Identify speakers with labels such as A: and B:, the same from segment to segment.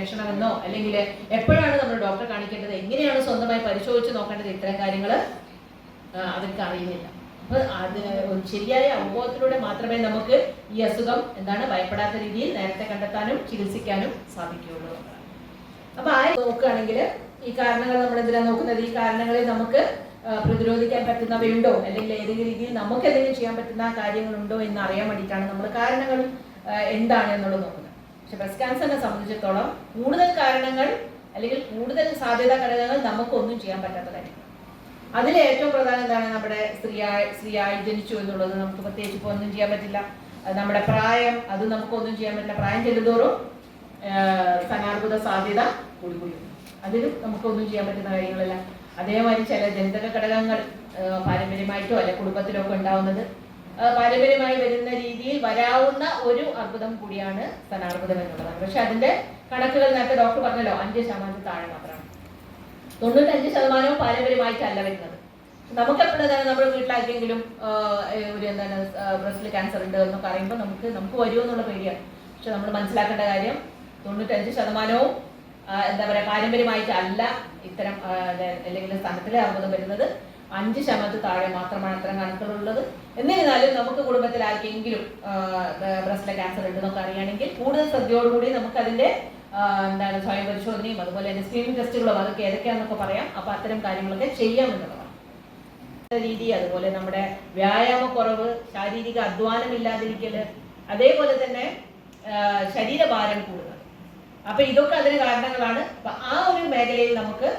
A: ലക്ഷണമെന്നോ അല്ലെങ്കിൽ എപ്പോഴാണ് നമ്മൾ ഡോക്ടറെ കാണിക്കേണ്ടത്, എങ്ങനെയാണ് സ്വന്തമായി പരിശോധിച്ച് നോക്കേണ്ടത്, ഇത്തരം കാര്യങ്ങൾ അവർക്ക് അറിയുന്നില്ല. അപ്പോൾ അത് ശരിയായ അവബോധത്തിലൂടെ മാത്രമേ നമുക്ക് ഈ അസുഖം ഭയപ്പെടാത്ത രീതിയിൽ നേരത്തെ കണ്ടെത്താനും ചികിത്സിക്കാനും സാധിക്കുകയുള്ളൂ. അപ്പൊ നോക്കുകയാണെങ്കിൽ ഈ കാരണങ്ങൾ നമ്മൾ എന്തിനാണ് നോക്കുന്നത്? ഈ കാരണങ്ങളെ നമുക്ക് പ്രതിരോധിക്കാൻ പറ്റുന്നവയുണ്ടോ, അല്ലെങ്കിൽ ഏതെങ്കിലും രീതിയിൽ നമുക്ക് എന്തെങ്കിലും ചെയ്യാൻ പറ്റുന്ന കാര്യങ്ങളുണ്ടോ എന്ന് അറിയാൻ വേണ്ടിയിട്ടാണ് നമ്മൾ കാരണങ്ങൾ എന്താണ് എന്നുള്ളത് നോക്കുന്നത്. പക്ഷെ ബ്രസ്റ്റ് ക്യാൻസറിനെ സംബന്ധിച്ചിടത്തോളം കൂടുതൽ കാരണങ്ങൾ അല്ലെങ്കിൽ കൂടുതൽ സാധ്യതാ ഘടകങ്ങൾ നമുക്കൊന്നും ചെയ്യാൻ പറ്റാത്ത കാര്യങ്ങൾ. അതിൽ ഏറ്റവും പ്രധാനം എന്താണ്? നമ്മുടെ സ്ത്രീയായി ജനിച്ചു എന്നുള്ളത് നമുക്ക് പ്രത്യേകിച്ച് ഇപ്പോൾ ഒന്നും ചെയ്യാൻ പറ്റില്ല. നമ്മുടെ പ്രായം, അത് നമുക്കൊന്നും ചെയ്യാൻ പറ്റില്ല. പ്രായം ചെല്ലുന്തോറും സ്ഥാനാർബുദ സാധ്യത കൂടി അതിലും നമുക്കൊന്നും ചെയ്യാൻ പറ്റുന്ന കാര്യങ്ങളല്ല. അതേമാതിരി ചില ജനിതക ഘടകങ്ങൾ പാരമ്പര്യമായിട്ടോ അല്ലെ കുടുംബത്തിലോ ഒക്കെ ഉണ്ടാവുന്നത്, പാരമ്പര്യമായി വരുന്ന രീതിയിൽ വരാവുന്ന ഒരു അർബുദം കൂടിയാണ് സ്ഥാനാർബുദം എന്നുള്ളതാണ്. പക്ഷെ അതിന്റെ കണക്കുകൾ നേരത്തെ ഡോക്ടർ പറഞ്ഞല്ലോ 5% താഴെ മാത്രമാണ്. 95% പാരമ്പര്യമായിട്ടല്ല വരുന്നത്. നമുക്കെപ്പോഴും നമ്മുടെ വീട്ടിലാർക്കെങ്കിലും ഒരു ബ്രസ്റ്റിൽ ക്യാൻസർ ഉണ്ട് എന്നൊക്കെ അറിയുമ്പോൾ നമുക്ക് വരുമോ എന്നുള്ള പേടിയാണ്. പക്ഷെ നമ്മൾ മനസ്സിലാക്കേണ്ട കാര്യം 95% പാരമ്പര്യമായിട്ടല്ല ഇത്തരം അല്ലെങ്കിൽ സ്ഥാനത്തിലെ അർബുദം വരുന്നത്. 5% താഴെ മാത്രമാണ് അത്തരം കണക്കുകളുള്ളത്. എന്നിരുന്നാലും നമുക്ക് കുടുംബത്തിൽ ആർക്കെങ്കിലും ബ്രസ്റ്റിലെ ക്യാൻസർ ഉണ്ടെന്നൊക്കെ അറിയുകയാണെങ്കിൽ കൂടുതൽ ശ്രദ്ധയോടുകൂടി നമുക്ക് അതിന്റെ സ്വയം പരിശോധനയും അതുപോലെ തന്നെ സ്ക്രീനിങ് ടെസ്റ്റുകളും അതൊക്കെ ഏതൊക്കെയാണെന്നൊക്കെ പറയാം. അപ്പൊ അത്തരം കാര്യങ്ങളൊക്കെ ചെയ്യാമെന്നുള്ളതാണ് രീതി. അതുപോലെ നമ്മുടെ വ്യായാമക്കുറവ്, ശാരീരിക അധ്വാനമില്ലാതിരിക്കല്, അതേപോലെ തന്നെ ശരീരഭാരം കൂടുന്നത്. അപ്പൊ ഇതൊക്കെ അതിന് കാരണങ്ങളാണ്. അപ്പൊ ആ ഒരു മേഖലയിൽ നമുക്ക്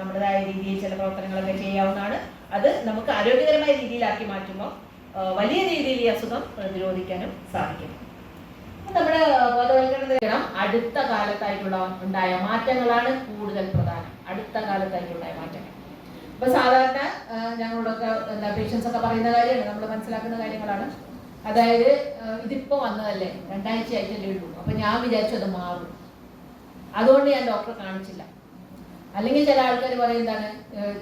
A: നമ്മുടേതായ രീതിയിൽ ചില പ്രവർത്തനങ്ങളൊക്കെ ചെയ്യാവുന്നതാണ്. അത് നമുക്ക് ആരോഗ്യകരമായ രീതിയിലാക്കി മാറ്റുമ്പോൾ വലിയ രീതിയിൽ ഈ അസുഖം പ്രതിരോധിക്കാനും സാധിക്കും. നമ്മുടെ ബോധവൽക്കരണം അടുത്ത കാലത്തായിട്ടുള്ള ഉണ്ടായ മാറ്റങ്ങളാണ് കൂടുതൽ പ്രധാനം. അടുത്ത കാലത്തായിട്ടുണ്ടായ മാറ്റങ്ങൾ ഇപ്പൊ സാധാരണ ഞങ്ങളോടൊക്കെ പേഷ്യൻസ് ഒക്കെ പറയുന്ന കാര്യമാണ്, നമ്മൾ മനസ്സിലാക്കുന്ന കാര്യങ്ങളാണ്. അതായത് ഇതിപ്പോ വന്നതല്ലേ, 2 ആഴ്ചയായിട്ടല്ലേ ഉള്ളൂ, അപ്പൊ ഞാൻ വിചാരിച്ചു അത് മാറും, അതുകൊണ്ട് ഞാൻ ഡോക്ടറെ കാണിച്ചില്ല. അല്ലെങ്കിൽ ചില ആൾക്കാർ പറയുന്നതാണ്,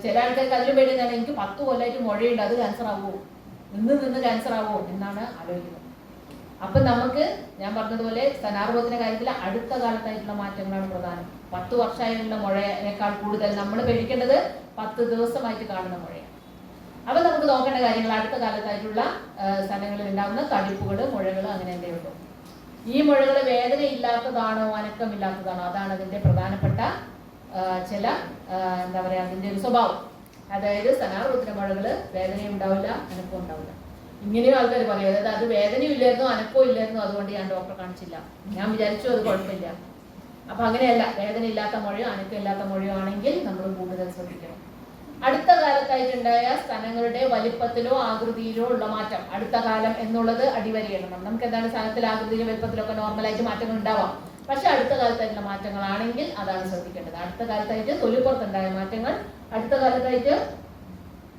A: ചില ആൾക്കാർക്ക് അതിലും പേടി എന്താണ്, എനിക്ക് 10 കൊല്ലമായിട്ട് മുഴയുണ്ട്, അത് ക്യാൻസർ ആവുമോ, നിന്ന് ക്യാൻസർ ആവുമോ എന്നാണ് ആലോചിക്കുന്നത്. അപ്പൊ നമുക്ക് ഞാൻ പറഞ്ഞതുപോലെ സ്ഥാനാർബുദത്തിന്റെ കാര്യത്തിൽ അടുത്ത കാലത്തായിട്ടുള്ള മാറ്റങ്ങളാണ് പ്രധാനം. 10 വർഷമായിട്ടുള്ള മുഴയേക്കാൾ കൂടുതൽ നമ്മൾ പേടിക്കേണ്ടത് 10 ദിവസമായിട്ട് കാണുന്ന മുഴയാണ്. അപ്പൊ നമുക്ക് നോക്കേണ്ട കാര്യങ്ങൾ അടുത്ത കാലത്തായിട്ടുള്ള സ്ഥലങ്ങളിൽ ഉണ്ടാകുന്ന തടിപ്പുകൾ, മുഴകൾ, അങ്ങനെ എന്തെയുണ്ടോ. ഈ മുഴകൾ വേദന ഇല്ലാത്തതാണോ അനക്കമില്ലാത്തതാണോ, അതാണ് അതിന്റെ പ്രധാനപ്പെട്ട ചില അതിന്റെ ഒരു സ്വഭാവം. അതായത് സ്ഥാനാർബുദത്തിന്റെ മുഴകൾ വേദനയും ഉണ്ടാവില്ല, അനക്കവും ഉണ്ടാവില്ല. ഇങ്ങനെയും ആൾക്കാർ പറയും, അതായത് അത് വേദനയും ഇല്ലായിരുന്നു അനക്കവും ഇല്ലായിരുന്നു, അതുകൊണ്ട് ഞാൻ ഡോക്ടറെ കാണിച്ചില്ല, ഞാൻ വിചാരിച്ചു അത് കുഴപ്പമില്ല. അപ്പൊ അങ്ങനെയല്ല, വേദന ഇല്ലാത്ത മുഴയോ അനക്കം ഇല്ലാത്ത മുഴയോ ആണെങ്കിൽ നമ്മൾ കൂടുതൽ ശ്രദ്ധിക്കണം. അടുത്ത കാലത്തായിട്ടുണ്ടായ സ്ഥലങ്ങളുടെ വലിപ്പത്തിലോ ആകൃതിയിലോ ഉള്ള മാറ്റം, അടുത്ത കാലം എന്നുള്ളത് അടിവരയിടണം. നമുക്ക് എന്താണ് സ്ഥലത്തിലെ ആകൃതിയിലും വലിപ്പത്തിലൊക്കെ നോർമലായിട്ട് മാറ്റങ്ങൾ ഉണ്ടാവാം. പക്ഷെ അടുത്ത കാലത്തായിട്ടുള്ള മാറ്റങ്ങളാണെങ്കിൽ അതാണ് ശ്രദ്ധിക്കേണ്ടത്. അടുത്ത കാലത്തായിട്ട് തൊലിപ്പുറത്തുണ്ടായ മാറ്റങ്ങൾ, അടുത്ത കാലത്തായിട്ട്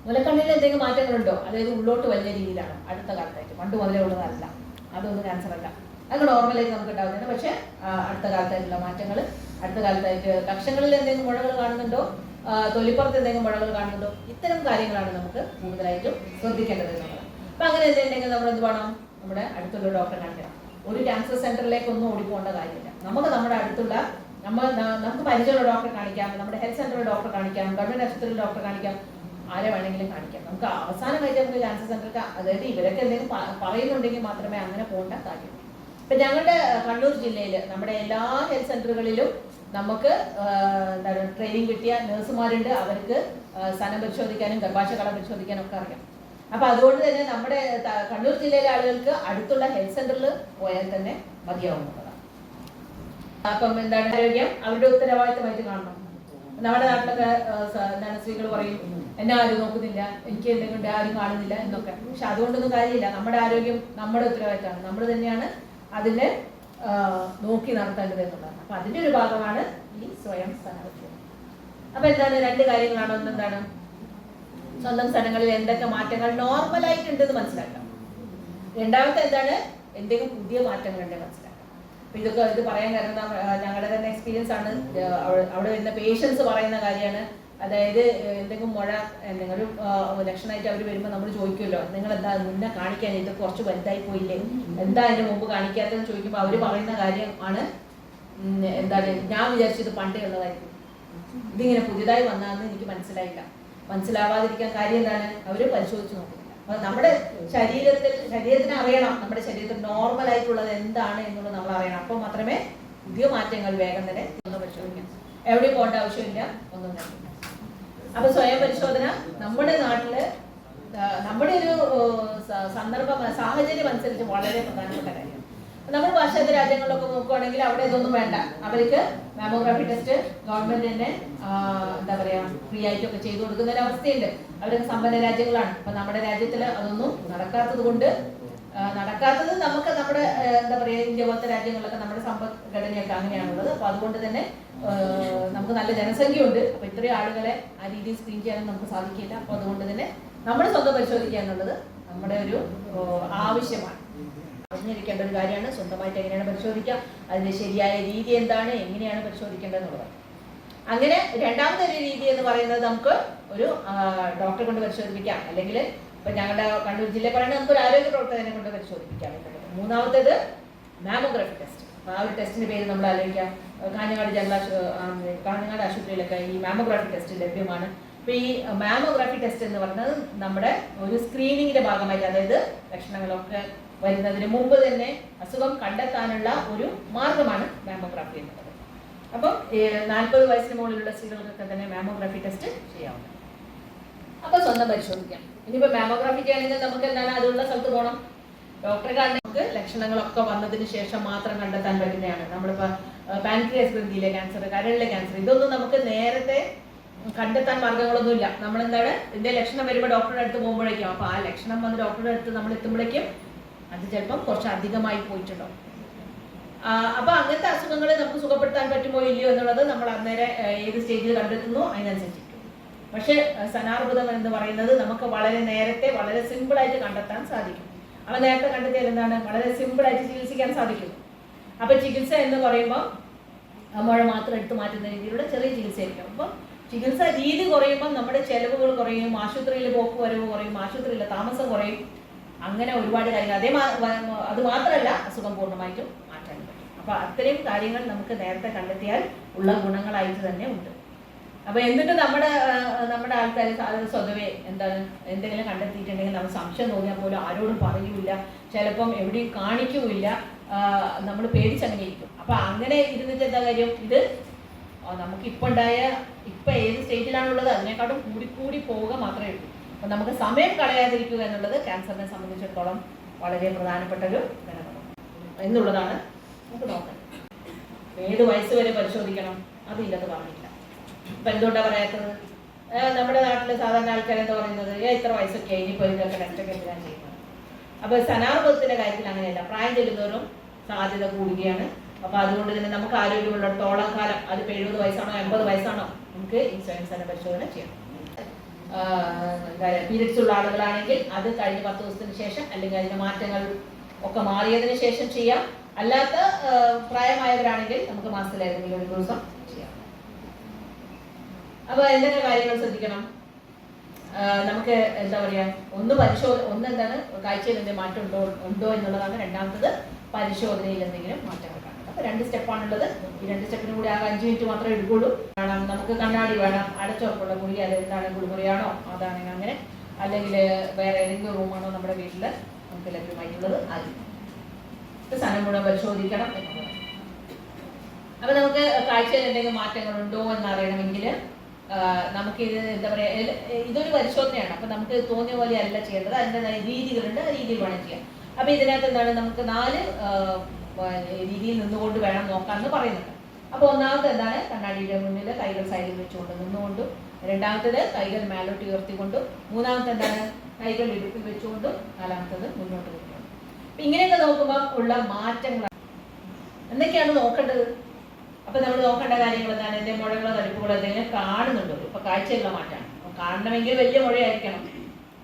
A: മുലക്കണ്ണിൽ എന്തെങ്കിലും മാറ്റങ്ങളുണ്ടോ, അതായത് ഉള്ളോട്ട് വലിയ രീതിയിലാണ് അടുത്ത കാലത്തായിട്ട്, പണ്ട് മുതലേ ഉള്ളതല്ല, അതൊന്നും ക്യാൻസർ അല്ല, അത് നോർമലായിട്ട് നമുക്ക് ഉണ്ടാവുന്നുണ്ട്. പക്ഷെ അടുത്ത കാലത്തായിട്ടുള്ള മാറ്റങ്ങൾ, അടുത്ത കാലത്തായിട്ട് കക്ഷങ്ങളിൽ എന്തെങ്കിലും മുഴകൾ കാണുന്നുണ്ടോ, തൊലിപ്പുറത്ത് എന്തെങ്കിലും മുഴകൾ കാണുന്നുണ്ടോ, ഇത്തരം കാര്യങ്ങളാണ് നമുക്ക് കൂടുതലായിട്ടും ശ്രദ്ധിക്കേണ്ടത് എന്നുള്ളത്. അപ്പൊ അങ്ങനെ എന്തെങ്കിലും നമ്മൾ എന്ത് വേണം, നമ്മുടെ അടുത്തുള്ള ഡോക്ടറെ കാണിക്കണം. ഒരു ക്യാൻസർ സെന്ററിലേക്ക് ഒന്നും ഓടിപ്പോകേണ്ട കാര്യമില്ല. നമുക്ക് നമ്മുടെ അടുത്തുള്ള നമുക്ക് പരിചയമുള്ള ഡോക്ടറെ കാണിക്കാം, നമ്മുടെ ഹെൽത്ത് സെന്ററിൽ ഡോക്ടറെ കാണിക്കാം, ഗവൺമെന്റ് ആശുപത്രിയിൽ ഡോക്ടറെ കാണിക്കാം, ആരെ വേണമെങ്കിലും കാണിക്കാം. നമുക്ക് അവസാനമായിട്ട് നമുക്ക് ക്യാൻസർ സെന്റർക്ക്, അതായത് ഇവരൊക്കെ എന്തെങ്കിലും പറയുന്നുണ്ടെങ്കിൽ മാത്രമേ അങ്ങനെ പോകേണ്ട കാര്യമുള്ളൂ. ഇപ്പൊ ഞങ്ങളുടെ കണ്ണൂർ ജില്ലയിൽ നമ്മുടെ എല്ലാ ഹെൽത്ത് സെന്ററുകളിലും നമുക്ക് ട്രെയിനിങ് കിട്ടിയ നഴ്സുമാരുണ്ട്. അവർക്ക് സ്ഥാനം പരിശോധിക്കാനും ഗർഭാശയകള പരിശോധിക്കാനും ഒക്കെ അറിയാം. അപ്പൊ അതുകൊണ്ട് തന്നെ നമ്മുടെ കണ്ണൂർ ജില്ലയിലെ ആളുകൾക്ക് അടുത്തുള്ള ഹെൽത്ത് സെന്ററിൽ പോയാൽ തന്നെ മതിയാവുന്നതാണ്. അപ്പം ആരോഗ്യം അവരുടെ ഉത്തരവാദിത്തമായിട്ട് കാണണം. നമ്മുടെ നാട്ടിലൊക്കെ സ്ത്രീകൾ പറയും, എന്നെ ആരും നോക്കുന്നില്ല, എനിക്ക് എന്തെങ്കിലും ആരും കാണുന്നില്ല എന്നൊക്കെ. പക്ഷെ അതുകൊണ്ടൊന്നും കാര്യമില്ല. നമ്മുടെ ആരോഗ്യം നമ്മുടെ ഉത്തരവാദിത്തമാണ്, നമ്മൾ തന്നെയാണ് അതിനെ നോക്കി നടത്തേണ്ടത് എന്നുള്ളതാണ്. അപ്പൊ അതിന്റെ ഒരു ഭാഗമാണ് ഈ സ്വയം സ്ഥാനാർബുദം. അപ്പൊ എന്താണ് 2 കാര്യങ്ങളാണ്. ഒന്നെന്താണ്, സ്വന്തം സ്ഥലങ്ങളിൽ എന്തൊക്കെ മാറ്റങ്ങൾ നോർമലായിട്ടുണ്ടെന്ന് മനസ്സിലാക്കാം. രണ്ടാമത്തെ എന്താണ്, എന്തെങ്കിലും പുതിയ മാറ്റങ്ങൾ ഉണ്ടെന്ന് മനസ്സിലാക്കാം. അപ്പൊ ഇത് പറയാൻ കാരണം ഞങ്ങളുടെ തന്നെ എക്സ്പീരിയൻസ് ആണ്. അവിടെ വരുന്ന പേഷ്യൻസ് പറയുന്ന കാര്യമാണ്. അതായത് എന്തെങ്കിലും മുഴ എന്തെങ്കിലും ലക്ഷണമായിട്ട് അവർ വരുമ്പോൾ നമ്മൾ ചോദിക്കുമല്ലോ, നിങ്ങൾ എന്താ മുന്നേ കാണിക്കാൻ, ഇത് കുറച്ച് വലുതായി പോയില്ലേ, എന്താ അതിന് മുമ്പ് കാണിക്കാത്തതെന്ന് ചോദിക്കുമ്പോൾ അവർ പറയുന്ന കാര്യമാണ്, എന്താണ് ഞാൻ വിചാരിച്ചത് പണ്ടേ ഉള്ളതായിരുന്നു, ഇതിങ്ങനെ പുതിയതായി വന്നതെന്ന് എനിക്ക് മനസ്സിലായില്ല. മനസ്സിലാവാതിരിക്കാൻ കാര്യം എന്താണ്? അവർ പരിശോധിച്ച് നോക്കുന്നില്ല. അപ്പൊ നമ്മുടെ ശരീരത്തിന് അറിയണം നമ്മുടെ ശരീരത്തിൽ നോർമൽ ആയിട്ടുള്ളത് എന്താണ് എന്നുള്ളത് നമ്മൾ അറിയണം. അപ്പോൾ മാത്രമേ പുതിയ മാറ്റങ്ങൾ വേഗം തന്നെ ഒന്ന് പരിശോധിക്കാം. എവിടെയും പോകേണ്ട ആവശ്യമില്ല, ഒന്നും തന്നെ. അപ്പൊ സ്വയം പരിശോധന നമ്മുടെ നാട്ടില് നമ്മുടെ ഒരു സന്ദർഭം സാഹചര്യം അനുസരിച്ച് വളരെ പ്രധാനപ്പെട്ട കാര്യമാണ്. നമ്മൾ പാശ്ചാത്യ രാജ്യങ്ങളിലൊക്കെ നോക്കുകയാണെങ്കിൽ അവിടെ ഇതൊന്നും വേണ്ട. അവർക്ക് മാമോഗ്രാഫി ടെസ്റ്റ് ഗവൺമെന്റ് തന്നെ എന്താ പറയാ ഫ്രീ ആയിട്ടൊക്കെ ചെയ്തു കൊടുക്കുന്ന ഒരു അവസ്ഥയുണ്ട്. അവരൊക്കെ സമ്പന്ന രാജ്യങ്ങളാണ്. അപ്പൊ നമ്മുടെ രാജ്യത്തിൽ അതൊന്നും നടക്കാത്തത് നമുക്ക് നമ്മുടെ എന്താ പറയാ ഇന്ത്യ പോലത്തെ രാജ്യങ്ങളിലൊക്കെ നമ്മുടെ സമ്പദ്ഘടനയൊക്കെ അങ്ങനെയാണുള്ളത്. അപ്പൊ അതുകൊണ്ട് തന്നെ നമുക്ക് നല്ല ജനസംഖ്യ ഉണ്ട്. അപ്പൊ ഇത്രയും ആളുകളെ ആ രീതിയിൽ സ്ക്രീൻ ചെയ്യാനും നമുക്ക് സാധിക്കില്ല. അപ്പൊ അതുകൊണ്ട് തന്നെ നമ്മൾ സ്വന്തം പരിശോധിക്കുക എന്നുള്ളത് നമ്മുടെ ഒരു ആവശ്യമാണ്. അറിഞ്ഞിരിക്കേണ്ട ഒരു കാര്യമാണ്. സ്വന്തമായിട്ട് എങ്ങനെയാണ് പരിശോധിക്കുക, അതിന്റെ ശരിയായ രീതി എന്താണ്, എങ്ങനെയാണ് പരിശോധിക്കേണ്ടത് എന്നുള്ളത്. അങ്ങനെ രണ്ടാമത്തെ ഒരു രീതി എന്ന് പറയുന്നത് നമുക്ക് ഒരു ഡോക്ടറെ കൊണ്ട് പരിശോധിപ്പിക്കാം. അല്ലെങ്കിൽ ഇപ്പൊ ഞങ്ങളുടെ കണ്ണൂർ ജില്ലയിൽ പറയുന്നത് നമുക്ക് ഒരു ആരോഗ്യ പ്രവർത്തകനെ കൊണ്ട് പരിശോധിപ്പിക്കാം. മൂന്നാമത്തേത് മാമോഗ്രാഫി ടെസ്റ്റ്. ആ ഒരു ടെസ്റ്റിന്റെ പേര് നമ്മൾ ആലോചിക്കാം. കാഞ്ഞങ്ങാട് ആശുപത്രിയിലൊക്കെ ഈ മാമോഗ്രാഫി ടെസ്റ്റ് ലഭ്യമാണ്. അപ്പൊ ഈ മാമോഗ്രാഫി ടെസ്റ്റ് എന്ന് പറയുന്നത് നമ്മുടെ ഒരു സ്ക്രീനിങ്ങിന്റെ ഭാഗമായിട്ട്, അതായത് ലക്ഷണങ്ങളൊക്കെ വരുന്നതിന് മുമ്പ് തന്നെ അസുഖം കണ്ടെത്താനുള്ള ഒരു മാർഗമാണ് മാമോഗ്രാഫി എന്നുള്ളത്. അപ്പം 40 വയസ്സിന് മുകളിലുള്ള സ്ത്രീകൾക്കൊക്കെ തന്നെ മാമോഗ്രാഫി ടെസ്റ്റ് ചെയ്യാവുന്നത്. അപ്പൊ സ്വന്തം പരിശോധിക്കാം. ഇനിയിപ്പോ മാമോഗ്രാഫി ചെയ്യണമെങ്കിൽ നമുക്ക് എന്താണ് അതുള്ള സ്ഥലത്ത് പോകണം. ഡോക്ടറെ കാണാൻ നമുക്ക് ലക്ഷണങ്ങളൊക്കെ വന്നതിന് ശേഷം മാത്രം കണ്ടെത്താൻ പറ്റുന്നതാണ്. നമ്മളിപ്പോ പാൻക്രിയാസ് ഗ്രന്ഥിയിലെ ക്യാൻസർ, കരളിലെ ക്യാൻസർ, ഇതൊന്നും നമുക്ക് നേരത്തെ കണ്ടെത്താൻ മാർഗങ്ങളൊന്നുമില്ല. നമ്മളെന്താണ് ഇതിന്റെ ലക്ഷണം വരുമ്പോൾ ഡോക്ടറുടെ അടുത്ത് പോകുമ്പോഴേക്കും, അപ്പൊ ആ ലക്ഷണം വന്ന് ഡോക്ടറുടെ അടുത്ത് നമ്മൾ എത്തുമ്പോഴേക്കും അത് ചിലപ്പം കുറച്ച് അധികമായി പോയിട്ടുണ്ടോ. അപ്പൊ അങ്ങനത്തെ അസുഖങ്ങളെ നമുക്ക് സുഖപ്പെടുത്താൻ പറ്റുമോ ഇല്ലയോ എന്നുള്ളത് നമ്മൾ അന്നേരം ഏത് സ്റ്റേജിൽ കണ്ടെത്തുന്നു അതിനനുസരിച്ചിരിക്കും. പക്ഷെ സ്തനാർബുദം എന്ന് പറയുന്നത് നമുക്ക് വളരെ നേരത്തെ വളരെ സിമ്പിൾ ആയിട്ട് കണ്ടെത്താൻ സാധിക്കും. അവ നേരത്തെ കണ്ടെത്തിയാൽ എന്താണ് വളരെ സിമ്പിൾ ആയിട്ട് ചികിത്സിക്കാൻ സാധിക്കും. അപ്പൊ ചികിത്സ എന്ന് പറയുമ്പോൾ മുഴ മാത്രം എടുത്തു മാറ്റുന്ന രീതിയിലുള്ള ചെറിയ ചികിത്സയായിരിക്കും. അപ്പം ചികിത്സാ രീതി കുറയുമ്പോൾ നമ്മുടെ ചെലവുകൾ കുറയും, ആശുപത്രിയിൽ പോക്ക് വരവ് കുറയും, ആശുപത്രിയിലെ താമസം കുറയും, അങ്ങനെ ഒരുപാട് കാര്യങ്ങൾ. അത് മാത്രമല്ല അസുഖം പൂർണ്ണമായിട്ടും മാറ്റാൻ പറ്റും. അപ്പൊ അത്രയും കാര്യങ്ങൾ നമുക്ക് നേരത്തെ കണ്ടെത്തിയാൽ ഉള്ള ഗുണങ്ങളായിട്ട് തന്നെ ഉണ്ട്. അപ്പൊ എന്നിട്ട് നമ്മുടെ ആൾക്കാർ സ്വതവേ എന്താണ് എന്തെങ്കിലും കണ്ടെത്തിയിട്ടുണ്ടെങ്കിൽ നമ്മൾ സംശയം തോന്നിയാൽ പോലും ആരോടും പറയൂല, ചിലപ്പം എവിടെയും കാണിക്കൂല്ല, നമ്മൾ പേടിച്ചങ്ങനെ ഇരിക്കും. അപ്പൊ അങ്ങനെ ഇരുന്നിട്ട് എന്താ കാര്യം? ഇത് നമുക്ക് ഇപ്പൊ ഏത് സ്റ്റേജിലാണുള്ളത് അതിനെക്കാട്ടും കൂടി പോവുക മാത്രമേ ഉള്ളൂ. അപ്പൊ നമുക്ക് സമയം കളയാതിരിക്കുക എന്നുള്ളത് ക്യാൻസറിനെ സംബന്ധിച്ചിടത്തോളം വളരെ പ്രധാനപ്പെട്ട ഒരു ഘടകമാണ് എന്നുള്ളതാണ് നമുക്ക് നോക്കാം. ഏത് വയസ്സ് വരെ പരിശോധിക്കണം അതില്ലെന്ന് പറഞ്ഞില്ല. ഇപ്പൊ എന്തുകൊണ്ടാ പറയാത്തത്? നമ്മുടെ നാട്ടില് സാധാരണ ആൾക്കാർ എന്താ പറയുന്നത്, ഇത്ര വയസ്സൊക്കെ ഇനിയിപ്പോ ഇതൊക്കെ ടെസ്റ്റൊക്കെ എന്തിനാണ് ചെയ്യുന്നത്. അപ്പൊ സ്തനാർബുദത്തിന്റെ കാര്യത്തിൽ അങ്ങനെയല്ല. പ്രായം ചെല്ലുന്നവരും സാധ്യത കൂടുകയാണ്. അപ്പൊ അതുകൊണ്ട് തന്നെ നമുക്ക് ആരോഗ്യമുള്ളിടത്തോളം കാലം, അതിപ്പോ 70 വയസ്സാണോ 80 വയസ്സാണോ, നമുക്ക് ഈ സ്വയം സ്തന പരിശോധന ചെയ്യണം. പീരിയഡ്സ് ഉള്ള ആളുകളാണെങ്കിൽ അത് കഴിഞ്ഞ 10 ദിവസത്തിന് ശേഷം അല്ലെങ്കിൽ അതിന്റെ മാറ്റങ്ങൾ ഒക്കെ മാറിയതിനു ശേഷം ചെയ്യാം. അല്ലാത്ത പ്രായമായവരാണെങ്കിൽ നമുക്ക് മാസത്തിൽ ഏതെങ്കിലും ഒരു ദിവസം ചെയ്യാം. അപ്പൊ എന്തൊക്കെ കാര്യങ്ങൾ ശ്രദ്ധിക്കണം? നമുക്ക് എന്താ പറയാ, എന്താണ് കാഴ്ചയിൽ എന്തെങ്കിലും മാറ്റം ഉണ്ടോ എന്നുള്ളതാണ്. രണ്ടാമത്തത് പരിശോധനയിൽ എന്തെങ്കിലും മാറ്റങ്ങൾ കാണും. അപ്പൊ 2 സ്റ്റെപ്പാണുള്ളത്. ഈ 2 സ്റ്റെപ്പിനും കൂടി ആകെ 5 മിനിറ്റ് മാത്രമേ എടുക്കുള്ളൂ. വേണം നമുക്ക് കണ്ണാടി വേണം, അടച്ചുറപ്പുള്ള മുറി, അത് എന്താണ് കുളിമുറിയാണോ അതാണെങ്കിൽ അങ്ങനെ, അല്ലെങ്കിൽ വേറെ ഏതെങ്കിലും റൂമാണോ നമ്മുടെ വീട്ടിൽ നമുക്ക് ലഭ്യമായിട്ടുള്ളത്, അത് സ്ഥലം മുഴുവൻ പരിശോധിക്കണം എന്നുള്ളത്. അപ്പൊ നമുക്ക് കാഴ്ചയിൽ എന്തെങ്കിലും മാറ്റങ്ങൾ ഉണ്ടോ എന്നറിയണമെങ്കിൽ നമുക്ക് ഇത് എന്താ പറയാ, ഇതൊരു പരിശോധനയാണ്. അപ്പൊ നമുക്ക് തോന്നിയ പോലെ അല്ല ചെയ്യേണ്ടത്, അതിൻ്റെതായ രീതികളുണ്ട്, ആ രീതിയിൽ വേണം ചെയ്യാം. അപ്പൊ ഇതിനകത്ത് എന്താണ്, നമുക്ക് 4 രീതിയിൽ നിന്നുകൊണ്ട് വേണം നോക്കാമെന്ന് പറയുന്നുണ്ട്. അപ്പൊ ഒന്നാമത്തെ എന്താണ്, കണ്ണാടിയുടെ മുന്നിൽ കൈകൾ സൈഡിൽ വെച്ചുകൊണ്ട് നിന്നുകൊണ്ടും, രണ്ടാമത്തേത് കൈകൾ മേലോട്ട് ഉയർത്തിക്കൊണ്ടും, മൂന്നാമത്തെ എന്താണ് കൈകൾ ഇടുപ്പിൽ വെച്ചുകൊണ്ടും, നാലാമത്തത് മുന്നോട്ട് കൊണ്ടുകൊണ്ടും. ഇങ്ങനെയൊക്കെ നോക്കുമ്പോൾ ഉള്ള മാറ്റങ്ങൾ എന്തൊക്കെയാണ് നോക്കേണ്ടത്? അപ്പൊ നമ്മൾ നോക്കേണ്ട കാര്യങ്ങൾ എന്താണ്? എന്റെ മുഴകളോ തടിപ്പുകളോ എന്തെങ്കിലും കാണുന്നുണ്ടോ? ഇപ്പൊ കാഴ്ചയുള്ള മാറ്റമാണ്. അപ്പൊ കാണണമെങ്കിൽ വലിയ മുഴയായിരിക്കണം.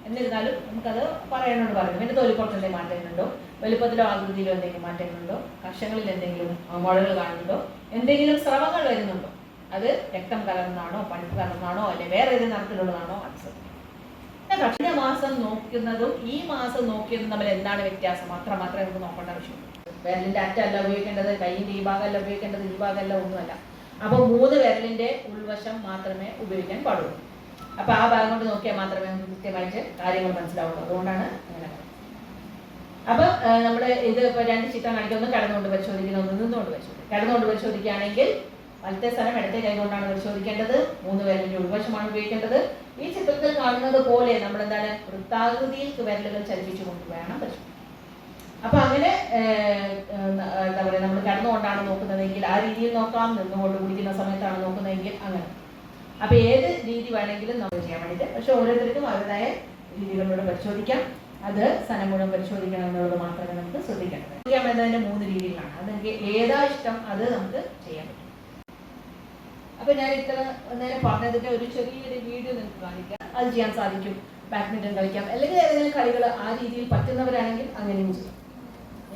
A: എന്നിരുന്നാലും നമുക്കത് പറയണോട് പറയണം. പിന്നെ തൊലിപ്പുറത്ത് മാറ്റങ്ങളുണ്ടോ, വലുപ്പത്തിലോ ആകൃതിയിലോ എന്തെങ്കിലും മാറ്റങ്ങളുണ്ടോ, കഷങ്ങളിൽ എന്തെങ്കിലും മുഴകൾ കാണുന്നുണ്ടോ, എന്തെങ്കിലും സ്രവങ്ങൾ വരുന്നുണ്ടോ, അത് രക്തം കലർന്നാണോ പഴുപ്പ് കലർന്നാണോ അല്ലെ വേറെ ഏതെങ്കിലും നിറത്തിലുള്ളതാണോ, അത് ശ്രദ്ധിക്കണം. കഴിഞ്ഞ മാസം നോക്കുന്നതും ഈ മാസം നോക്കിയതും തമ്മിൽ എന്താണ് വ്യത്യാസം മാത്രമേ നമുക്ക് നോക്കേണ്ട ആവശ്യമുള്ളൂ. വിരലിന്റെ അറ്റമല്ല ഉപയോഗിക്കേണ്ടത്, കൈയിന്റെ ഈ ഭാഗമല്ല ഉപയോഗിക്കേണ്ടത്, ഈ ഭാഗമല്ല, ഒന്നുമല്ല. അപ്പോൾ 3 വിരലിന്റെ ഉൾവശം മാത്രമേ ഉപയോഗിക്കാൻ പാടുള്ളൂ. അപ്പൊ ആ ഭാഗം കൊണ്ട് നോക്കിയാൽ മാത്രമേ നമുക്ക് കൃത്യമായിട്ട് കാര്യങ്ങൾ മനസ്സിലാവുള്ളൂ. അതുകൊണ്ടാണ് അങ്ങനെ. അപ്പൊ നമ്മൾ ഇത് ഇപ്പൊ 2 ചിത്രം കാണിക്കുക. ഒന്ന് കിടന്നുകൊണ്ട് പരിശോധിക്കുന്ന, ഒന്ന് നിന്നുകൊണ്ട് പരിശോധിക്കുക. കിടന്നുകൊണ്ട് പരിശോധിക്കുകയാണെങ്കിൽ വലത്തെ സ്ഥലം ഇടത്തെ കൈ കൊണ്ടാണ് പരിശോധിക്കേണ്ടത്. 3 വിരലിന്റെ ഉൾവശമാണ് ഉപയോഗിക്കേണ്ടത്. ഈ ചിത്രത്തിൽ കാണുന്നത് പോലെ നമ്മൾ എന്താണ് വൃത്താകൃതിയിൽ വിരലുകൾ ചലിപ്പിച്ചു കൊണ്ട് വേണം പരിശോധിക്കാൻ. അപ്പൊ അങ്ങനെ എന്താ പറയുക, നമ്മൾ കിടന്നുകൊണ്ടാണ് നോക്കുന്നതെങ്കിൽ ആ രീതിയിൽ നോക്കാം, നിന്നുകൊണ്ട് കുടിക്കുന്ന സമയത്താണ് നോക്കുന്നതെങ്കിൽ അങ്ങനെ. അപ്പൊ ഏത് രീതി വേണമെങ്കിലും നമ്മൾ ചെയ്യാൻ വേണ്ടിയിട്ട്. പക്ഷെ ഓരോരുത്തർക്കും അവരുടേതായ രീതികളിലൂടെ പരിശോധിക്കാം. അത് സ്ഥലം മുഴുവൻ പരിശോധിക്കണം എന്നുള്ളത് മാത്രമേ നമുക്ക് ശ്രദ്ധിക്കേണ്ടത്. ശ്രദ്ധിക്കാൻ വേണ്ടതിന്റെ 3 രീതികളാണ്. അത് നമുക്ക് ഏതാ ഇഷ്ടം അത് നമുക്ക് ചെയ്യാൻ പറ്റും. അപ്പൊ ഞാൻ ഇത്ര നേരം പറഞ്ഞതിന്റെ ഒരു ചെറിയൊരു വീഡിയോ നിങ്ങൾക്ക് കാണിക്കാം. അത് ചെയ്യാൻ സാധിക്കും. ബാഡ്മിന്റൺ കളിക്കാം, അല്ലെങ്കിൽ ഏതെങ്കിലും കളികൾ ആ രീതിയിൽ പറ്റുന്നവരാണെങ്കിൽ അങ്ങനെയും ചെയ്യാം.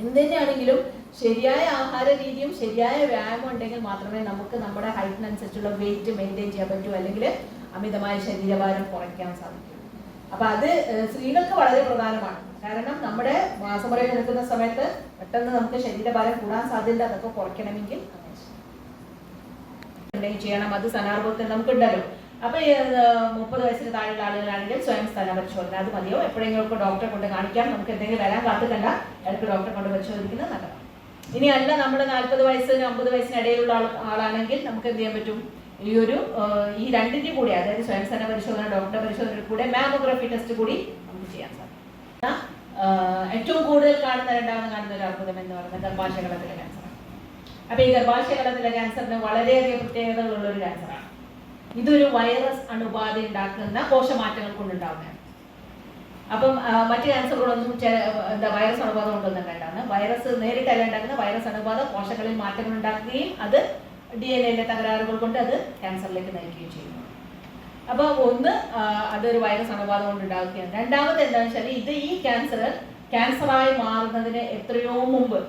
A: എന്തിനാണെങ്കിലും ശരിയായ ആഹാര രീതിയും ശരിയായ വ്യായാമം ഉണ്ടെങ്കിൽ മാത്രമേ നമുക്ക് നമ്മുടെ ഹൈറ്റിനനുസരിച്ചുള്ള വെയിറ്റ് മെയിൻറ്റെയിൻ ചെയ്യാൻ പറ്റൂ, അല്ലെങ്കിൽ അമിതമായ ശരീരഭാരം കുറയ്ക്കാൻ സാധിക്കും. അപ്പൊ അത് സ്ത്രീകൾക്ക് വളരെ പ്രധാനമാണ്. കാരണം നമ്മുടെ മാസമുറയിൽ നിൽക്കുന്ന സമയത്ത് പെട്ടെന്ന് നമുക്ക് ശരീരഭാരം കൂടാൻ സാധ്യത, അതൊക്കെ കുറയ്ക്കണമെങ്കിൽ ചെയ്യണം. അത് സനാർബോധത്തിൽ നമുക്കുണ്ടല്ലോ. അപ്പൊ 30 വയസ്സിന് താഴെയുള്ള ആളുകളാണെങ്കിൽ സ്വയം സ്ഥല പരിശോധന അത് മതിയോ. എപ്പോഴെങ്കിലും ഡോക്ടറെ കൊണ്ട് കാണിക്കാം. നമുക്ക് എന്തെങ്കിലും വരാൻ കാത്തുകണ്ട, ഇടയ്ക്ക് ഡോക്ടറെ കൊണ്ട് പരിശോധിക്കുന്നത് നല്ലതാണ്. ഇനി അല്ല, നമ്മൾ 40 വയസ്സിന് 50 വയസ്സിന് ഇടയിലുള്ള ആളാണെങ്കിൽ നമുക്ക് എന്ത് ചെയ്യാൻ പറ്റും, ഈ 2ന്റെ കൂടെ, അതായത് സ്വയം സ്ഥല പരിശോധന, ഡോക്ടറുടെ പരിശോധന കൂടെ മാമോഗ്രാഫി ടെസ്റ്റ് കൂടി നമുക്ക് ചെയ്യാൻ സാധിക്കും. ഏറ്റവും കൂടുതൽ രണ്ടാമത് കാണുന്ന ഒരു അർബുദം എന്ന് പറയുന്നത് ഗർഭാശയകളത്തിലെ ക്യാൻസറാണ്. അപ്പൊ ഈ ഗർഭാശയകളത്തിലെ ക്യാൻസറിന് വളരെയധികം പ്രത്യേകതകളുള്ള ഒരു ക്യാൻസറാണ്. ഇതൊരു വൈറസ് അണുബാധ ഉണ്ടാക്കുന്ന കോശമാറ്റങ്ങൾ കൊണ്ടുണ്ടാവുന്നതാണ്. അപ്പം മറ്റു ക്യാൻസറുകളൊന്നും വൈറസ് അണുബാധ കൊണ്ടൊന്നും ഉണ്ടാകുന്ന, വൈറസ് നേരിട്ടല്ല ഉണ്ടാക്കുന്ന വൈറസ് അണുബാധ കോശങ്ങളിൽ മാറ്റങ്ങൾ ഉണ്ടാക്കുകയും അത് DNA തകരാറുകൾ കൊണ്ട് അത് ക്യാൻസറിലേക്ക് നയിക്കുകയും ചെയ്യുന്നു. അപ്പൊ ഒന്ന്, അതൊരു വൈറസ് അണുബാധ കൊണ്ട് ഉണ്ടാക്കുകയാണ്. രണ്ടാമത് എന്താണെന്ന് വെച്ചാൽ ഇത് ഈ ക്യാൻസറായി മാറുന്നതിന് എത്രയോ മുമ്പ്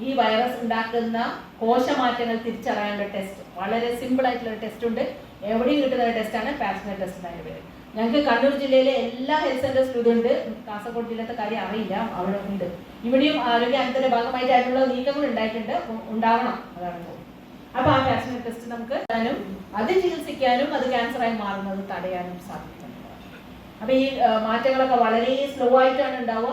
A: ഈ വൈറസ് ഉണ്ടാക്കുന്ന കോശമാറ്റങ്ങൾ തിരിച്ചറിയാനുള്ള ടെസ്റ്റ്, വളരെ സിമ്പിൾ ആയിട്ടുള്ള ടെസ്റ്റ് ഉണ്ട്. എവിടെയും കിട്ടുന്ന ഒരു ടെസ്റ്റാണ് പാപ്സ്മിയർ ടെസ്റ്റ് എന്നതിന്റെ പേര്. ഞങ്ങൾക്ക് കണ്ണൂർ ജില്ലയിലെ എല്ലാ ഹെൽത്ത് സെന്റേഴ്സിലും ഇതുണ്ട്. കാസർഗോഡ് ജില്ലത്തെ കാര്യം അറിയില്ല, അവിടെ ഉണ്ട്. ഇവിടെയും ആരോഗ്യാനത്തിന്റെ ഭാഗമായിട്ടായിട്ടുള്ള നീക്കങ്ങൾ ഉണ്ടായിട്ടുണ്ട്, ഉണ്ടാവണം, അതാണ്. അപ്പൊ ആ പാപ്സ്മിയർ ടെസ്റ്റ് നമുക്ക് അത് ചികിത്സിക്കാനും അത് ക്യാൻസറായി മാറുന്നത് തടയാനും സാധിക്കുന്നുണ്ട്. അപ്പൊ ഈ മാറ്റങ്ങളൊക്കെ വളരെ സ്ലോ ആയിട്ടാണ് ഉണ്ടാവുക.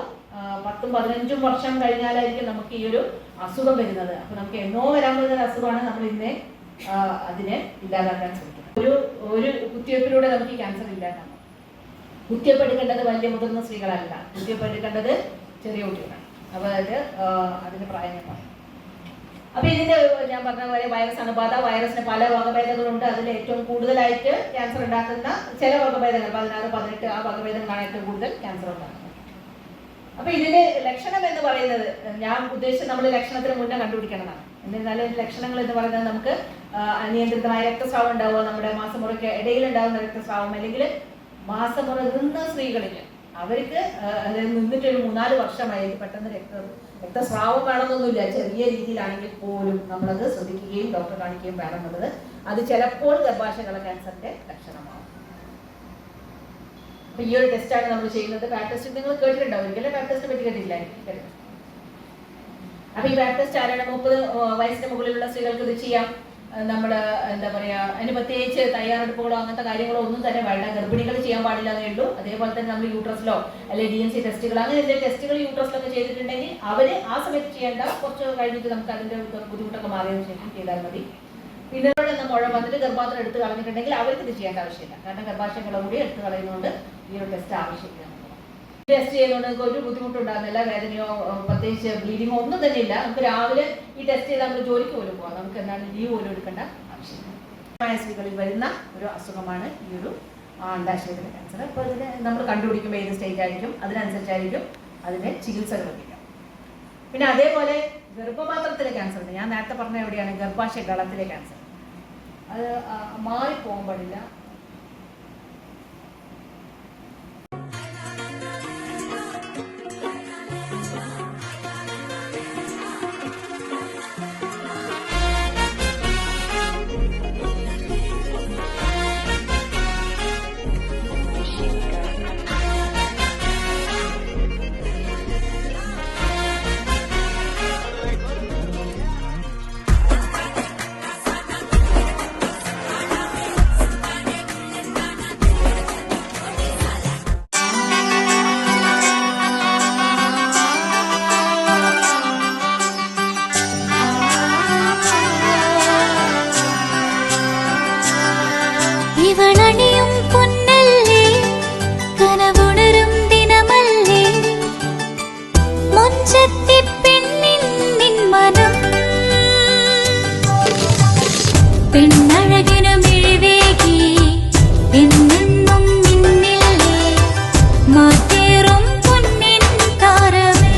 A: 10-15 വർഷം കഴിഞ്ഞാലായിരിക്കും നമുക്ക് ഈ ഒരു അസുഖം വരുന്നത്. അപ്പൊ നമുക്ക് എന്നോ വരാൻ പോകുന്ന അസുഖമാണ് നമ്മൾ ഇന്നേ അതിനെ ഇല്ലാതാക്കാൻ ശ്രമിക്കുന്നത്. ഒരു കുത്തിവയ്പ്പിലൂടെ നമുക്ക് ഈ ക്യാൻസർ ഇല്ലാതാക്കാം. കുത്തിവയ്പ്പ് എടുക്കേണ്ടത് വലിയ മുതിർന്ന സ്ത്രീകളല്ല, കുത്തിവയ്പ്പ് എടുക്കേണ്ടത് ചെറിയ കുട്ടികളാണ്. അപ്പൊ അതിന്റെ പ്രായം ഞാൻ പറയും. അപ്പൊ ഇതിന്റെ ഞാൻ പറഞ്ഞ പോലെ വൈറസ് അണുബാധ, വൈറസിന് പല വകഭേദങ്ങളുണ്ട്. അതിൽ ഏറ്റവും കൂടുതലായിട്ട് ക്യാൻസർ ഉണ്ടാക്കുന്ന ചില വകഭേദങ്ങൾ 16, 18 ആ വകഭേദങ്ങളാണ് ഏറ്റവും കൂടുതൽ ക്യാൻസർ ഉണ്ടാക്കുന്നത്. അപ്പൊ ഇതിന്റെ ലക്ഷണം എന്ന് പറയുന്നത്, ഞാൻ ഉദ്ദേശിച്ചത് നമ്മൾ ലക്ഷണത്തിന് മുന്നേ കണ്ടുപിടിക്കണമെന്നാണ്. എന്നിരുന്നാലും ലക്ഷണങ്ങൾ എന്ന് പറയുന്നത് നമുക്ക് അനിയന്ത്രിതമായ രക്തസ്രാവം ഉണ്ടാവുക, നമ്മുടെ മാസമുറയ്ക്ക് ഇടയിൽ ഉണ്ടാകുന്ന രക്തസ്രാവം, അല്ലെങ്കിൽ മാസമുറ നിന്ന സ്ത്രീകളില് അവർക്ക് നിന്നിട്ടൊരു 3-4 വർഷമായി പെട്ടെന്ന് രക്തസ്രാവം വേണമെന്നൊന്നുമില്ല, ചെറിയ രീതിയിലാണെങ്കിൽ പോലും നമ്മളത് ശ്രദ്ധിക്കുകയും ഡോക്ടറെ കാണിക്കുകയും വേണമെന്നുള്ളത്. അത് ചിലപ്പോൾ ഗർഭാശയകള ക്യാൻസറിന്റെ ലക്ഷണമാണ്. അപ്പൊ ഈ ഒരു ടെസ്റ്റാണ് നമ്മൾ ചെയ്യുന്നത്. പാപ്പ് ടെസ്റ്റ് നിങ്ങൾ കേട്ടിട്ടുണ്ടാവും, ഒരിക്കലും പാപ്പ് ടെസ്റ്റിനെ പറ്റി കേട്ടിട്ടില്ലായിരിക്കും. അപ്പൊ ഈ പാപ്പ് ടെസ്റ്റ് ആരാണ് 30 വയസ്സിന് മുകളിലുള്ള സ്ത്രീകൾക്ക് ഇത് ചെയ്യാം. നമ്മൾ എന്താ പറയാ, അതിന് പ്രത്യേകിച്ച് തയ്യാറെടുപ്പുകളോ അങ്ങനത്തെ കാര്യങ്ങളോ ഒന്നും തന്നെ വേണ്ട. ഗർഭിണികൾ ചെയ്യാൻ പാടില്ല എന്നേ ഉള്ളൂ. അതേപോലെ തന്നെ നമ്മൾ യൂട്രസിലോ അല്ലെങ്കിൽ DNC ടെസ്റ്റുകൾ അങ്ങനെ എന്തെങ്കിലും ടെസ്റ്റുകൾ യൂട്രസിലൊക്കെ ചെയ്തിട്ടുണ്ടെങ്കിൽ അവര് ആ സമയത്ത് ചെയ്യേണ്ട, കുറച്ച് കഴിഞ്ഞിട്ട് നമുക്ക് അതിന്റെ ബുദ്ധിമുട്ടൊക്കെ മാറിയതിനു ശേഷം ചെയ്താൽ മതി. പിന്നെ മുഴ വന്നിട്ട് ഗർഭാത്രം എടുത്ത് കളഞ്ഞിട്ടുണ്ടെങ്കിൽ അവർക്ക് ഇത് ചെയ്യേണ്ട ആവശ്യമില്ല. കാരണം ഗർഭാശയങ്ങളെ കൂടി എടുത്ത് കളയുന്നതുകൊണ്ട് ഈ ഒരു ടെസ്റ്റ് ആവശ്യമില്ല. ടെസ്റ്റ് ചെയ്യുന്നതുകൊണ്ട് നമുക്ക് ഒരു ബുദ്ധിമുട്ടുണ്ടാകുന്നില്ല, വേദനയോ പ്രത്യേകിച്ച് ബ്ലീഡിങ്ങോ ഒന്നും തന്നെ ഇല്ല. നമുക്ക് രാവിലെ ഈ ടെസ്റ്റ് ചെയ്താൽ നമ്മൾ ജോലിക്ക് പോലും പോകാം, നമുക്ക് എന്താണ് ലീവ് പോലും എടുക്കേണ്ട ആവശ്യമില്ല. സ്ത്രീകളിൽ വരുന്ന ഒരു അസുഖമാണ് ഈ ഒരു അണ്ഡാശയത്തിലെ ക്യാൻസർ. അപ്പോൾ ഇതിന് നമ്മൾ കണ്ടുപിടിക്കുമ്പോൾ ഏത് സ്റ്റേറ്റ് ആയിരിക്കും അതിനനുസരിച്ചായിരിക്കും അതിന് ചികിത്സകൾ ലഭിക്കുക. പിന്നെ അതേപോലെ ഗർഭപാത്രത്തിലെ ക്യാൻസർ ഉണ്ട്. ഞാൻ നേരത്തെ പറഞ്ഞ എവിടെയാണ് ഗർഭാശയ ഗളത്തിലെ ക്യാൻസർ, അത് മാറിപ്പോകാൻ പാടില്ല.
B: ഇവളണിയും പൊന്നല്ലേ കനവുണരും ദിനമല്ലേ മുഞ്ചത്തി പെണ്ണിൻ നിൻ മനം പെണ്ണഴകിനു മിഴിവേകി എന്നെന്നും നിന്നില്ലേ മാറ്റേറും പൊന്നിൻ താരമേ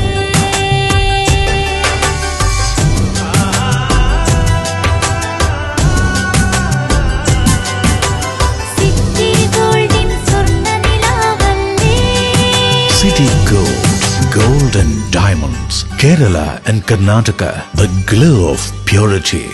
B: സിറ്റി ഗോൾഡിൻ സ്വർണ്ണനിലാവല്ലേ
C: City Gold and Diamonds, Kerala and Karnataka, the glow of purity.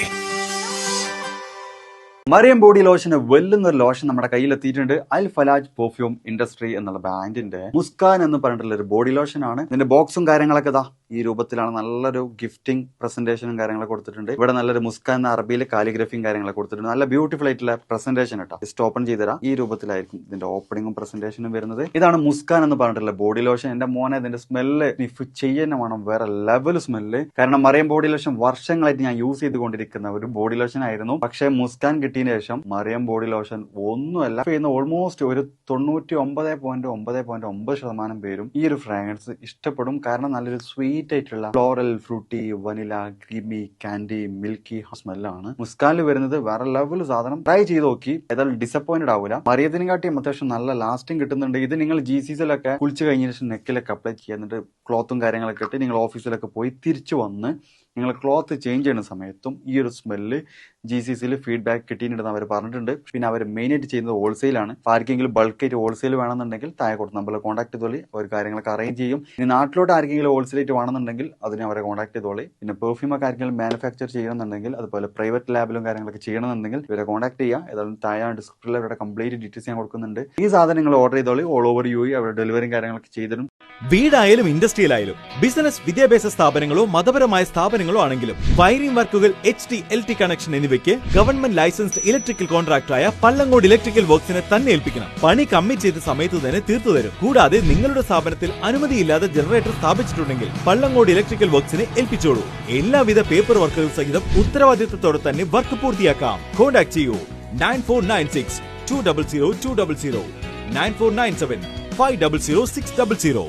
D: Mariyam body ലോഷന് വെല്ലുന്ന ഒരു ലോഷൻ നമ്മുടെ കയ്യിലെത്തിയിട്ടുണ്ട്. അൽ ഫലാജ് പെർഫ്യൂം ഇൻഡസ്ട്രി എന്നുള്ള ബ്രാൻഡിന്റെ മുസ്കാൻ എന്ന് പറഞ്ഞിട്ടുള്ള ഒരു ബോഡി ലോഷൻ ആണ്. ഇതിന്റെ ബോക്സും കാര്യങ്ങളൊക്കെ ഇതാ ഈ രൂപത്തിലാണ്. നല്ലൊരു ഗിഫ്റ്റിംഗ് പ്രസന്റേഷനും കാര്യങ്ങളൊക്കെ കൊടുത്തിട്ടുണ്ട്. ഇവിടെ നല്ലൊരു മുസ്കാൻ എന്ന അറബിയിലെ കാലിഗ്രഫിയും കാര്യങ്ങളൊക്കെ കൊടുത്തിട്ടുണ്ട്. നല്ല ബ്യൂട്ടിഫുൾ ആയിട്ടുള്ള പ്രസന്റേഷൻ കേട്ടോ. ജസ്റ്റ് ഓപ്പൺ ചെയ്തുതരാം. ഈ രൂപത്തിലായിരിക്കും ഇതിന്റെ ഓപ്പണിംഗും പ്രസന്റേഷനും വരുന്നത്. ഇതാണ് മുസ്കാൻ എന്ന് പറഞ്ഞിട്ടുള്ള ബോഡി ലോഷൻ. എന്റെ മോനെ ഇതിന്റെ സ്മെല്ല് സ്നിഫ് ചെയ്യുന്ന വേണം, വേറെ ലെവൽ സ്മെല്ല്. കാരണം മറിയം ബോഡി ലോഷൻ വർഷങ്ങളായിട്ട് ഞാൻ യൂസ് ചെയ്തുകൊണ്ടിരിക്കുന്ന ഒരു ബോഡി ലോഷൻ ആയിരുന്നു. പക്ഷേ മുസ്കാൻ കിട്ടിയതിന് ശേഷം മറിയം ബോഡി ലോഷൻ ഒന്നുമല്ല ചെയ്യുന്ന ഓൾമോസ്റ്റ് ഒരു 99.9% പേരും ഈ ഒരു ഫ്രാഗ്രൻസ് ഇഷ്ടപ്പെടും. കാരണം നല്ലൊരു സ്വീറ്റ് ആയിട്ടുള്ള floral, fruity, vanilla, creamy, candy, milky സ്മെല്ലാണ് മുസ്കാനിൽ വരുന്നത്. വേറെ ലെവൽ സാധനം. ട്രൈ ചെയ്ത് നോക്കി, ഏതായാലും ഡിസപ്പോയിന്റഡ് ആവില്ല. മറിയത്തിനും കാട്ടിയും അത്യാവശ്യം നല്ല ലാസ്റ്റിംഗ് കിട്ടുന്നുണ്ട്. ഇത് നിങ്ങൾ GCCയിലൊക്കെ കുളിച്ച് കഴിഞ്ഞ ശേഷം നെക്കിലൊക്കെ അപ്ലൈ ചെയ്യുക. എന്നിട്ട് ക്ലോത്തും കാര്യങ്ങളൊക്കെ ഇട്ട് നിങ്ങൾ ഓഫീസിലൊക്കെ പോയി തിരിച്ചു വന്ന് നിങ്ങൾ ക്ലോത്ത് ചേഞ്ച് ചെയ്യുന്ന സമയത്തും ഈ ഒരു സ്മെല്ല് GCCയിൽ ഫീഡ്ബാക്ക് കിട്ടിയിട്ടുണ്ടെന്ന് അവർ പറഞ്ഞിട്ടുണ്ട്. പിന്നെ അവർ മെയിനായിട്ട് ചെയ്യുന്നത് ഹോൾസെയിലാണ്. ആർക്കെങ്കിലും ബൾക്കായിട്ട് ഹോൾസെയിൽ വേണമെന്നുണ്ടെങ്കിൽ താഴെ കൊടുത്ത് നമ്മളെ കോൺടാക്ട് ചെയ്തോളി. അവർ കാര്യങ്ങളൊക്കെ അറേഞ്ച് ചെയ്യും. ഇനി നാട്ടിലോട്ട് ആർക്കെങ്കിലും ഹോൾസെയിലായിട്ട് വേണമെന്നുണ്ടെങ്കിൽ അതിനെ അവരെ കോൺടാക്ട് ചെയ്തോളി. പിന്നെ പെർഫ്യൂം ഒക്കെ ആർക്കെങ്കിലും മാനുഫാക്ചർ ചെയ്യണമെന്നുണ്ടെങ്കിൽ അതുപോലെ പ്രൈവറ്റ് ലാബിലും കാര്യങ്ങളൊക്കെ ചെയ്യണമെന്നുണ്ടെങ്കിൽ ഇവരെ കോൺടാക്ട് ചെയ്യുക. ഏതായാലും താഴെ ഡിസ്ക്രിപ്ഷനിൽ അവരുടെ കംപ്ലീറ്റ് ഡീറ്റെയിൽസ് ഞാൻ കൊടുക്കുന്നുണ്ട്. ഈ സാധനങ്ങൾ ഓർഡർ ചെയ്തോളി. ഓൾ ഓവർ UAE അവരുടെ ഡെലിവറിയും കാര്യങ്ങളൊക്കെ ചെയ്തിടും.
E: വീടായാലും ഇൻഡസ്ട്രിയിലായാലും ബിസിനസ്, വിദ്യാഭ്യാസ സ്ഥാപനങ്ങളോ മതപരമായ സ്ഥാപനങ്ങളോ ആണെങ്കിലും വയറിംഗ് വർക്കുകൾ, HT, LT കണക്ഷൻ എന്നിവയ്ക്ക് ഗവൺമെന്റ് ലൈസൻസ്ഡ് ഇലക്ട്രിക്കൽ കോൺട്രാക്ടറായ പള്ളങ്ങോട് ഇലക്ട്രിക്കൽ വർക്സിനെ തന്നെ ഏൽപ്പിക്കണം. പണി കമ്മിറ്റ് ചെയ്ത സമയത്ത് തന്നെ തീർത്തു തരും. കൂടാതെ നിങ്ങളുടെ സ്ഥാപനത്തിൽ അനുമതിയില്ലാതെ ജനറേറ്റർ സ്ഥാപിച്ചിട്ടുണ്ടെങ്കിൽ പള്ളങ്ങോട് ഇലക്ട്രിക്കൽ വർക്സിനെ ഏൽപ്പിച്ചോളൂ. എല്ലാവിധ പേപ്പർ വർക്കുകൾ സഹിതം ഉത്തരവാദിത്തത്തോടെ തന്നെ വർക്ക് പൂർത്തിയാക്കാം. കോൺടാക്ട് ചെയ്യൂ 9496 200 200 9497 500 600.